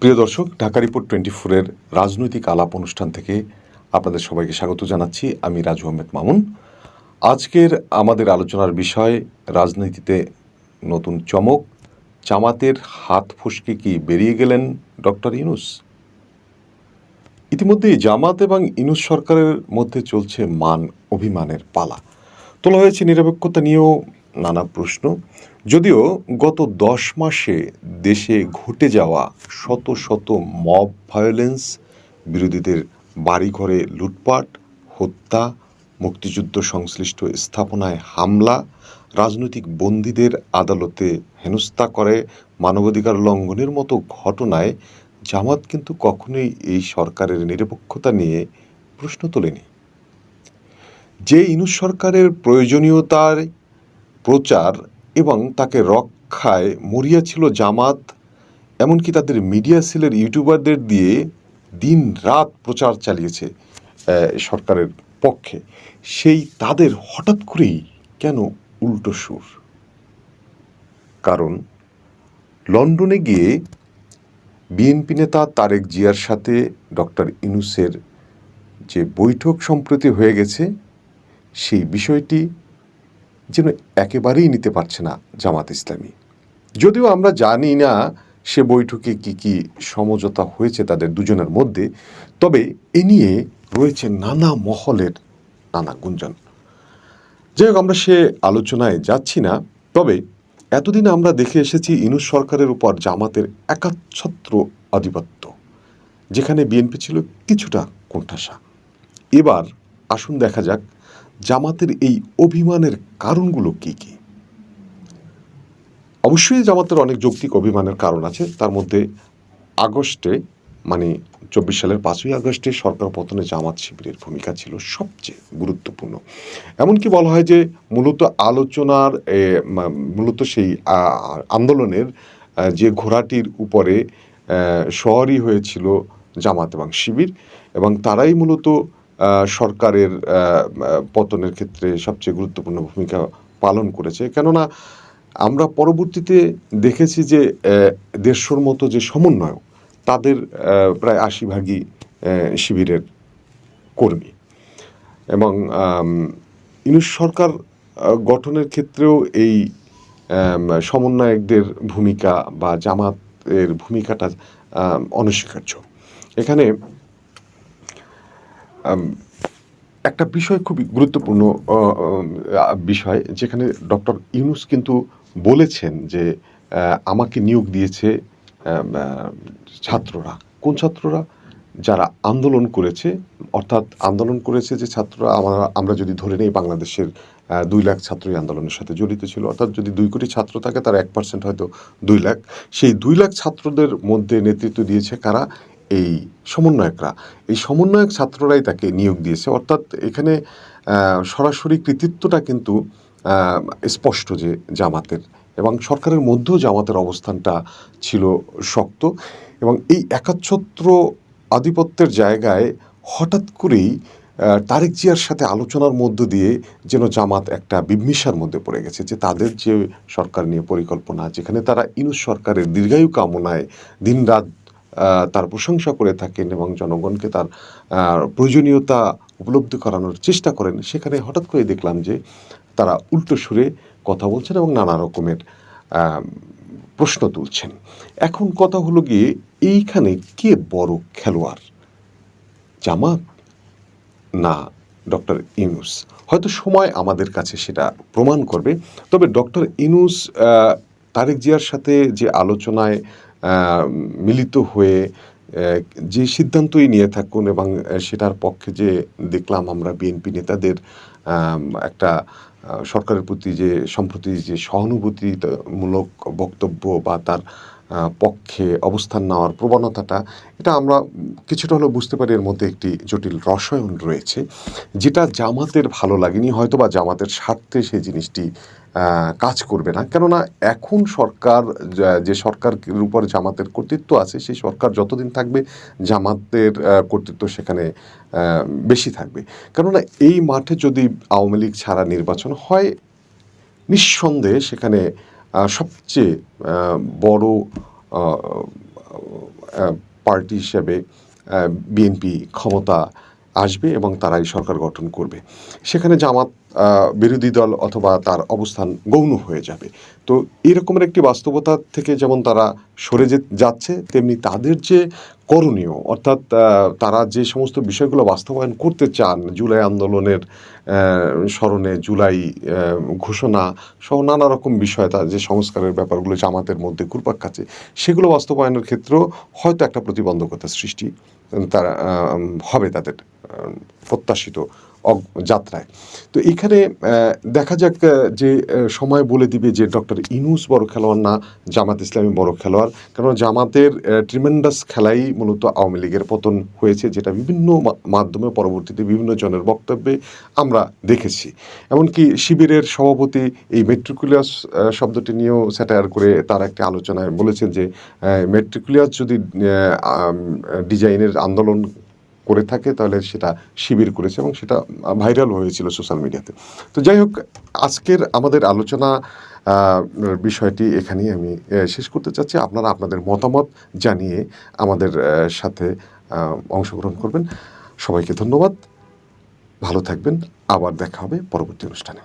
প্রিয় দর্শক, ঢাকা রিপোর্ট 24-এর রাজনৈতিক আলাপ অনুষ্ঠান থেকে আপনাদের সবাইকে স্বাগত জানাচ্ছি। আমি রাজু আহমেদ মামুন। আজকের আমাদের আলোচনার বিষয় রাজনীতিতে নতুন চমক। জামাতের হাত ফসকে কি বেরিয়ে গেলেন ডক্টর ইউনূস? ইতিমধ্যেই জামাত এবং ইউনূস সরকারের মধ্যে চলছে মান অভিমানের পালা। তোলা হয়েছে নিরপেক্ষতা নিয়েও নানা প্রশ্ন। যদিও গত 10 মাসে দেশে ঘটে যাওয়া শত শত মব ভায়োলেন্স, বিরোধীদের বাড়িঘরে লুটপাট, হত্যা, মুক্তিযুদ্ধ সংশ্লিষ্ট স্থাপনায় হামলা, রাজনৈতিক বন্দীদের আদালতে হেনস্থা করে মানবাধিকার লঙ্ঘনের মতো ঘটনায় জামাত কিন্তু কখনোই এই সরকারের নিরপেক্ষতা নিয়ে প্রশ্ন তোলেনি। যে ইউনূস সরকারের প্রয়োজনীয়তার প্রচার এবং তাকে রক্ষায় মরিয়া ছিল জামাত, এমনকি তাদের মিডিয়া সেলের ইউটিউবারদের দিয়ে দিন রাত প্রচার চালিয়েছে সরকারের পক্ষে, সেই তাদের হঠাৎ করেই কেন উল্টো সুর? কারণ লন্ডনে গিয়ে বিএনপি নেতা তারেক জিয়ার সাথে ডক্টর ইউনূসের যে বৈঠক সম্প্রতি হয়ে গেছে, সেই বিষয়টি যেন একেবারেই নিতে পারছে না জামাত ইসলামী। যদিও আমরা জানি না সে বৈঠকে কি কি সমঝোতা হয়েছে তাদের দুজনের মধ্যে, তবে এ নিয়ে রয়েছে নানা মহলের নানা গুঞ্জন। যাই হোক, আমরা সে আলোচনায় যাচ্ছি না। তবে এতদিন আমরা দেখে এসেছি ইউনূস সরকারের উপর জামাতের একাচ্ছত্র আধিপত্য, যেখানে বিএনপি ছিল কিছুটা কোণঠাসা। এবার আসুন দেখা যাক জামাতের এই অভিমানের কারণগুলো কি কি। অবশ্যই জামাতের অনেক যৌক্তিক অভিমানের কারণ আছে। তার মধ্যে আগস্টে, মানে 24 সালের 5ই আগস্টে সরকার পতনে জামাত শিবিরের ভূমিকা ছিল সবচেয়ে গুরুত্বপূর্ণ। এমনকি বলা হয় যে মূলত আলোচনার মূলত সেই আন্দোলনের যে ঘোড়াটির উপরে সওয়ারি হয়েছিল জামাত এবং শিবির, এবং তারাই মূলত সরকারের পতনের ক্ষেত্রে সবচেয়ে গুরুত্বপূর্ণ ভূমিকা পালন করেছে। কেননা আমরা পরবর্তীতে দেখেছি যে 150-র মতো যে সমন্বয়ক, তাদের প্রায় 80 ভাগই শিবিরের কর্মী। এবং ইউনূস সরকার গঠনের ক্ষেত্রেও এই সমন্বয়কদের ভূমিকা বা জামাতের ভূমিকাটা অনস্বীকার্য। এখানে একটা বিষয় খুবই গুরুত্বপূর্ণ বিষয়, যেখানে ডক্টর ইউনূস কিন্তু বলেছেন যে আমাকে নিয়োগ দিয়েছে ছাত্ররা। কোন ছাত্ররা? যারা আন্দোলন করেছে, অর্থাৎ আন্দোলন করেছে যে ছাত্ররা, আমরা যদি ধরে নেই বাংলাদেশের 2 লাখ ছাত্রই আন্দোলনের সাথে জড়িত ছিল, অর্থাৎ যদি 2 কোটি ছাত্র থাকে তার 1% হয়তো 2 লাখ। সেই 2 লাখ ছাত্রদের মধ্যে নেতৃত্ব দিয়েছে কারা? এই সমন্বয়করা। এই সমন্বয়ক ছাত্ররাই তাকে নিয়োগ দিয়েছে। অর্থাৎ এখানে সরাসরি কৃতিত্বটা কিন্তু স্পষ্ট যে জামাতের, এবং সরকারের মধ্যেও জামাতের অবস্থানটা ছিল শক্ত। এবং এই একাচ্ছত্র আধিপত্যের জায়গায় হঠাৎ করেই তারেক জিয়ার সাথে আলোচনার মধ্য দিয়ে যেন জামাত একটা বিভীষিকার মধ্যে পড়ে গেছে, যে তাদের যে সরকার নিয়ে পরিকল্পনা, যেখানে তারা ইউনূস সরকারের দীর্ঘায়ু কামনায় দিনরাত তার প্রশংসা করে থাকেন এবং জনগণকে তার প্রয়োজনীয়তা উপলব্ধি করানোর চেষ্টা করেন, সেখানে হঠাৎ করে দেখলাম যে তারা উল্টো সুরে কথা বলছেন এবং নানা রকমের প্রশ্ন তুলছেন। এখন কথা হলো গিয়ে, এইখানে কে বড় খেলোয়াড়, জামাত না ডক্টর ইউনূস? হয়তো সময় আমাদের কাছে সেটা প্রমাণ করবে। তবে ডক্টর ইউনূস তারেক জিয়ার সাথে যে আলোচনায় মিলিত হয়ে যে সিদ্ধান্তই নিয়ে থাকুন, এবং সেটার পক্ষে যে দেখলাম আমরা বিএনপি নেতাদের একটা সরকারের প্রতি যে সম্প্রতি যে সহানুভূতিমূলক বক্তব্য বা তার পক্ষে অবস্থান নেওয়ার প্রবণতাটা, এটা আমরা কিছুটা হলেও বুঝতে পারি এর মধ্যে একটি জটিল রসায়ন রয়েছে, যেটা জামাতের ভালো লাগেনি। হয়তো বা জামাতের স্বার্থে সেই জিনিসটি কাজ করবে না। কেননা এখন সরকার, যে সরকারের উপর জামাতের কর্তৃত্ব আছে, সেই সরকার যতদিন থাকবে জামাতের কর্তৃত্ব সেখানে বেশি থাকবে। কেননা এই মাঠে যদি আওয়ামী লীগ ছাড়া নির্বাচন হয়, নিঃসন্দেহে সেখানে সবচেয়ে বড় পার্টি হিসেবে বিএনপি ক্ষমতা আসবে এবং তারাই সরকার গঠন করবে। সেখানে জামাত বিরোধী দল অথবা তার অবস্থান গৌণ হয়ে যাবে। তো এরকমের একটি বাস্তবতা থেকে যেমন তারা সরে যাচ্ছে, তেমনি তাদের যে করণীয় অর্থাৎ তারা যে সমস্ত বিষয়গুলো বাস্তবায়ন করতে চান, জুলাই আন্দোলনের স্মরণে জুলাই ঘোষণা সহ নানা রকম বিষয়, তার যে সংস্কারের ব্যাপারগুলো জামাতের মধ্যে ঘুরপাক খাচ্ছে, সেগুলো বাস্তবায়নের ক্ষেত্রেও হয়তো একটা প্রতিবন্ধকতা সৃষ্টি তারা হবে তাদের প্রত্যাশিত যাত্রায়। তো এখানে দেখা যাক যে সময় বলে দিবে যে ডক্টর ইউনূস বড় খেলোয়াড় না জামাত ইসলামী বড় খেলোয়াড়। কারণ জামাতের ট্রিমেন্ডাস খেলাই মূলত আওয়ামী লীগের পতন হয়েছে, যেটা বিভিন্ন মাধ্যমে পরবর্তীতে বিভিন্ন জনের বক্তব্যে আমরা দেখেছি। এমনকি শিবিরের সভাপতি এই মেট্রিকুলাস শব্দটি নিয়েও স্যাটায়ার করে তার একটা আলোচনায় বলেছেন যে মেট্রিকুলাস যদি ডিজাইনের আন্দোলন করে থাকে তাহলে সেটা শিবির করেছে, এবং সেটা ভাইরাল হয়েছিল সোশ্যাল মিডিয়াতে। তো যাই হোক, আজকের আমাদের আলোচনা বিষয়টি এখানেই আমি শেষ করতে চাচ্ছি। আপনারা আপনাদের মতামত জানিয়ে আমাদের সাথে অংশগ্রহণ করবেন। সবাইকে ধন্যবাদ, ভালো থাকবেন, আবার দেখা হবে পরবর্তী অনুষ্ঠানে।